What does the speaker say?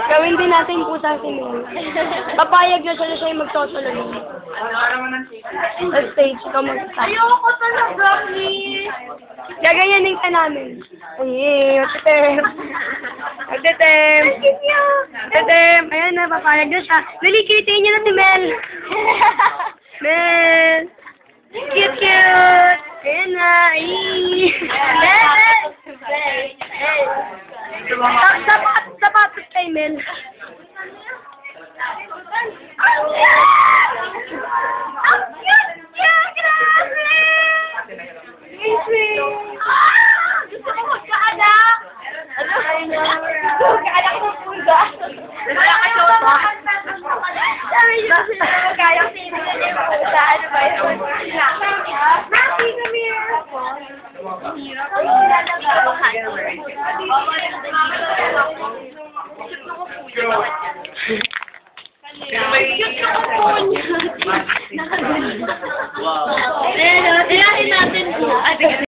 Gawin din natin po sa akin yun. Papayag na siya sa'yo magtotulog. Sa stage ka mag-start. Ayoko talaga, please. Gagayanin ka namin. Ay, matitem. Matitem. Matitem. Ayan na, papayag na siya. Nalikitin niya na si Mel. Mel. Cute, cute. Ayan na. Ay. Sapatos kay Mel. Ang cute niya! Grabe! Gusto ko magkaanak! Ano? Magkaanak ng pusa. Wala ka siya ba? Sabi niyo kasi na magkaya ko sinigyan niya yung pusa. Ano ba yun? Maki, come here! Wow. Ayan, tirahin natin po.